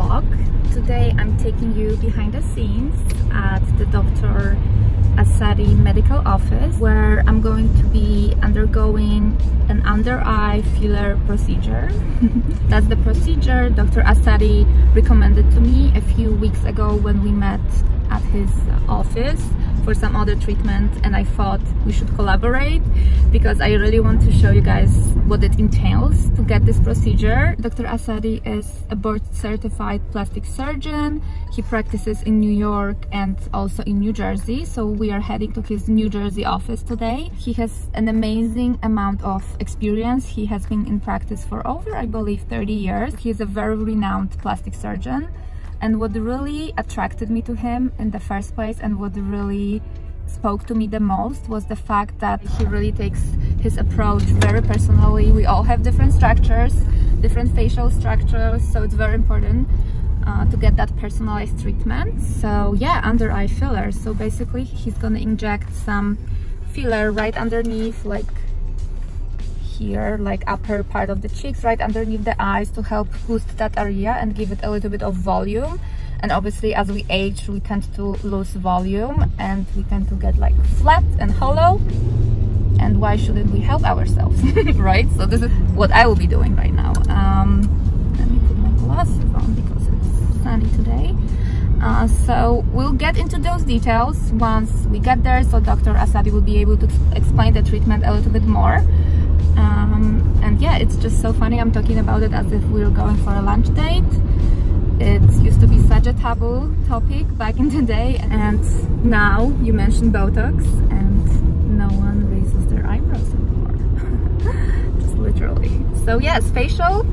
vlog. Today I'm taking you behind the scenes at the Dr. Asaadi medical office, where I'm going to be undergoing an under-eye filler procedure. That's the procedure Dr. Asaadi recommended to me a few weeks ago when we met at his office for some other treatment, and I thought we should collaborate because I really want to show you guys what it entails to get this procedure. Dr. Asaadi is a board certified plastic surgeon. He practices in New York and also in New Jersey, so we are heading to his New Jersey office today. He has an amazing amount of experience. He has been in practice for over, I believe, 30 years. He is a very renowned plastic surgeon. And what really attracted me to him in the first place, and what really spoke to me the most, was the fact that he really takes his approach very personally. We all have different structures, different facial structures, so it's very important to get that personalized treatment. So yeah, under eye filler. So basically he's gonna inject some filler right underneath, like here, like upper part of the cheeks, right underneath the eyes, to help boost that area and give it a little bit of volume. And obviously as we age, we tend to lose volume and we tend to get like flat and hollow, and why shouldn't we help ourselves? Right? So this is what I will be doing right now. Let me put my glasses on because it's sunny today. So we'll get into those details once we get there, so Dr. Asaadi will be able to explain the treatment a little bit more. And yeah, it's just so funny. I'm talking about it as if we were going for a lunch date. It used to be such a taboo topic back in the day, and now you mention Botox and no one raises their eyebrows anymore. Just literally. So yes, facial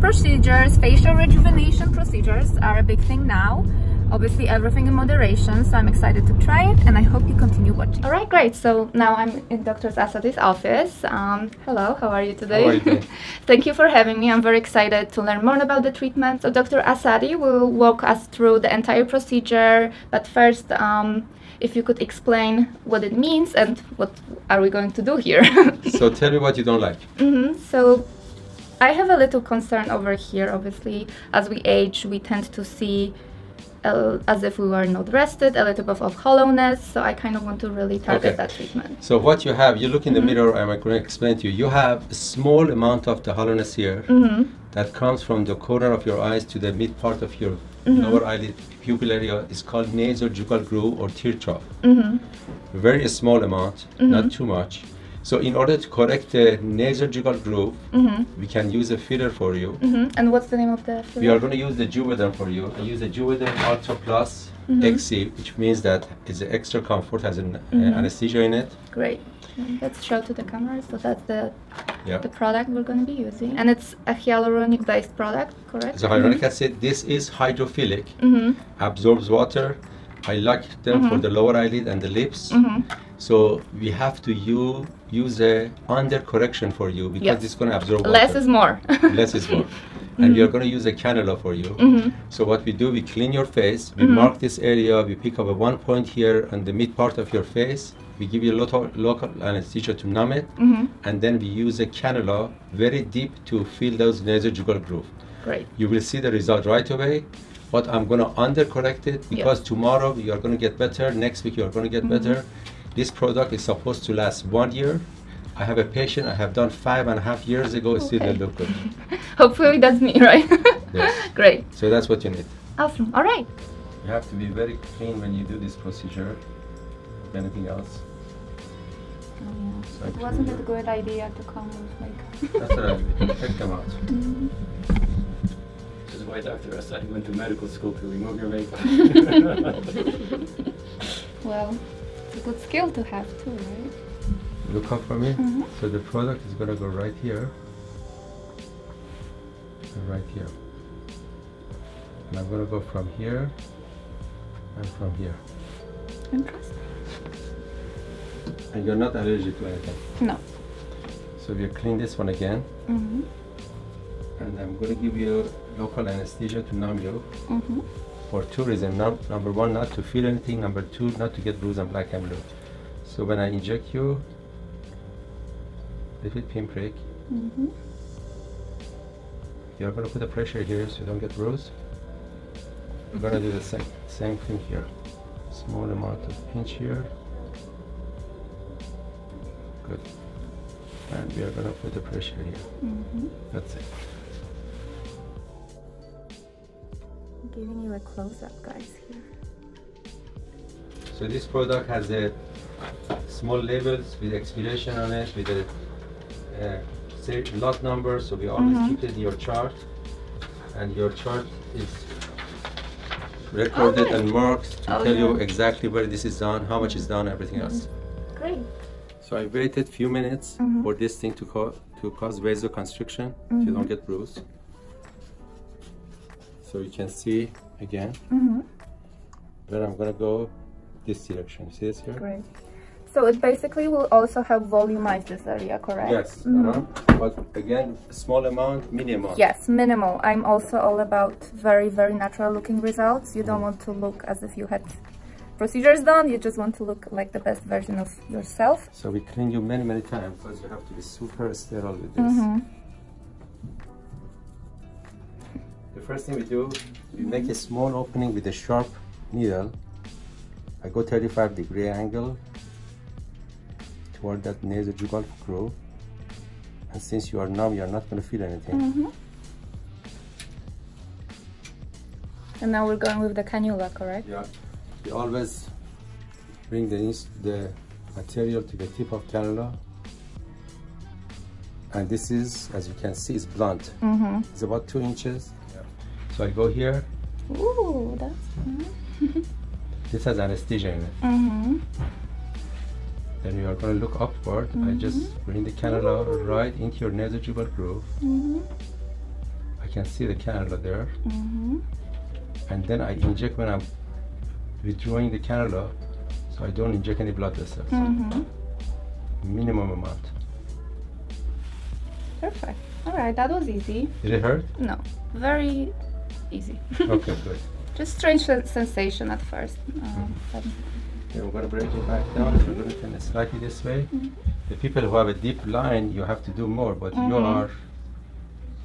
procedures, facial rejuvenation procedures are a big thing now. Obviously everything in moderation, so I'm excited to try it, and I hope you continue watching. All right, great. So now I'm in Dr. Asaadi's office. Hello, how are you today? How are you doing? Thank you for having me. I'm very excited to learn more about the treatment. So Dr. Asaadi will walk us through the entire procedure, but first, if you could explain what it means and what are we going to do here. So tell me what you don't like. So I have a little concern over here. Obviously, as we age, we tend to see as if we were not rested, a little bit of hollowness, so I kind of want to really target that treatment. So what you have, you look in the mirror, I'm going to explain to you. You have a small amount of the hollowness here that comes from the corner of your eyes to the mid part of your lower eyelid pupil area. Is called nasojugal groove or tear trough. Very small amount, not too much. So in order to correct the nasojugal groove, we can use a filler for you. And what's the name of the filler? We are going to use the Juvederm for you. I use the Juvederm Ultra Plus XC, which means that it's an extra comfort, has an anesthesia in it. Great. Let's show to the camera. So that's the product we're going to be using. And it's a hyaluronic based product, correct? So hyaluronic acid, this is hydrophilic, absorbs water. I like them for the lower eyelid and the lips. So we have to use a under correction for you because it's going to absorb water. Less is more. Less is more. And we are going to use a cannula for you. So what we do, we clean your face, we mark this area, we pick up a 1 point here on the mid part of your face, we give you a local anesthesia to numb it, and then we use a cannula very deep to fill those nasojugal groove. Great. You will see the result right away. But I'm going to under correct it because tomorrow you are going to get better, next week you are going to get better. This product is supposed to last 1 year. I have a patient I have done 5.5 years ago, still they look good. Hopefully that's me, right? Yes. Great. So that's what you need. Awesome. All right. You have to be very clean when you do this procedure. Anything else? So wasn't it a good idea to come with makeup? That's all right. Take them out. This is why Dr. Asaadi went to medical school, to remove your makeup. Well, it's a good skill to have too, right? Look up for me. So the product is going to go right here and right here. And I'm going to go from here and from here. Interesting. And you're not allergic to anything? No. So we'll clean this one again. And I'm going to give you local anesthesia to numb you for 2 reasons. Number 1, not to feel anything. Number 2, not to get bruised and black and blue. So when I inject you, little pinprick, you're going to put the pressure here so you don't get bruised. We're gonna do the same thing here. Small amount of pinch here. Good. And we are gonna put the pressure here. That's it. I'm giving you a close-up, guys, here. So this product has a small labels with expiration on it, with a lot number, so we always keep it in your chart, and your chart is recorded and marked to tell you exactly where this is done, how much is done, everything else. Great. So I waited few minutes for this thing to cause vasoconstriction, so you don't get bruised. So you can see again where I'm gonna go this direction. You see this here? Great. So it basically will also help volumize this area, correct? Yes. But again, small amount, minimum. Yes, minimal. I'm also all about very, very natural looking results. You don't want to look as if you had procedures done. You just want to look like the best version of yourself. So we clean you many, many times because you have to be super sterile with this. The first thing we do, we make a small opening with a sharp needle. I go 35-degree angle toward that nasojugal groove, and since you are numb, you are not going to feel anything. And now we're going with the cannula, correct? Yeah. You always bring the material to the tip of cannula, and this is, as you can see, is blunt. It's about 2 inches. Yeah. So I go here. Ooh, that's This has anesthesia in it. Then you are going to look upward. I just bring the cannula right into your nasojugal groove. I can see the cannula there. And then I inject when I'm withdrawing the cannula, so I don't inject any blood vessels. Minimum amount. Perfect. All right, that was easy. Did it hurt? No, very easy. Okay, good. Just strange sensation at first. But Okay, we're going to break it back down. We're going to turn it slightly this way. The people who have a deep line, you have to do more, but you are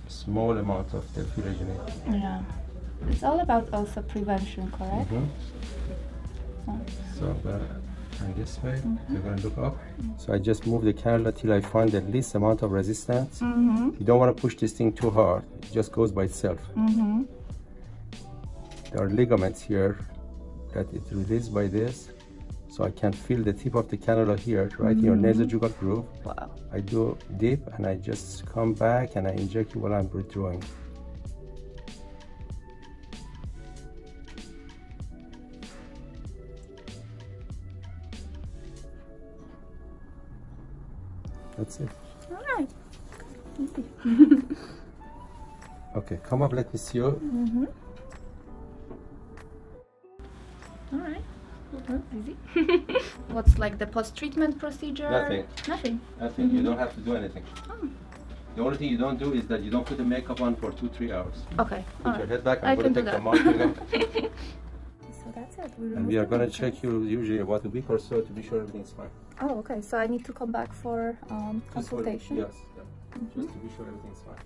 small amount of the filler you need. yeah, it's all about also prevention, correct? So I'm going to turn this way. We're going to look up. So I just move the cannula till I find the least amount of resistance. You don't want to push this thing too hard. It just goes by itself. There are ligaments here that it's released by this, so I can feel the tip of the cannula here, right in your nasojugal groove. Wow. I do deep, and I just come back and I inject you while I'm withdrawing. That's it. All right. Easy. Okay, come up. Let me see you. All right. Easy. What's like the post-treatment procedure? Nothing. Nothing. Nothing. You don't have to do anything. The only thing you don't do is that you don't put the makeup on for 2-3 hours. Okay. Put your head back. I I'm going to can take do the marking off. So that's it. And we are going to check you usually about a week or so to be sure everything's fine. Oh, okay. So I need to come back for consultation. Yes. Just to be sure everything's fine.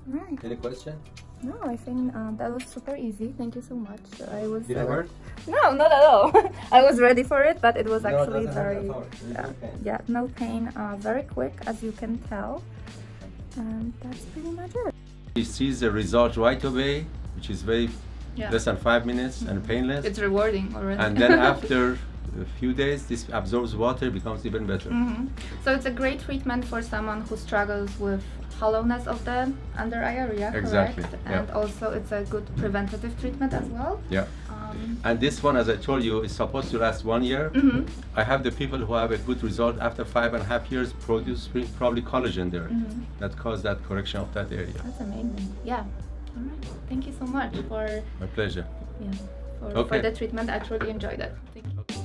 Right. Any question? No, I think that was super easy. Thank you so much. I was. Did it hurt? No, not at all. I was ready for it, but it was actually very. No pain. Yeah, no pain. Very quick, as you can tell. And that's pretty much it. He sees the result right away, which is very less than 5 minutes and painless. It's rewarding already. And then after a few days, this absorbs water, becomes even better. So it's a great treatment for someone who struggles with hollowness of the under eye area, Exactly. correct? And also it's a good preventative treatment as well. Yeah. And this one, as I told you, is supposed to last 1 year. I have the people who have a good result after 5.5 years produce probably collagen there that cause that correction of that area. That's amazing. Yeah. All right. Thank you so much for My pleasure. for the treatment. I truly enjoyed it. Thank you.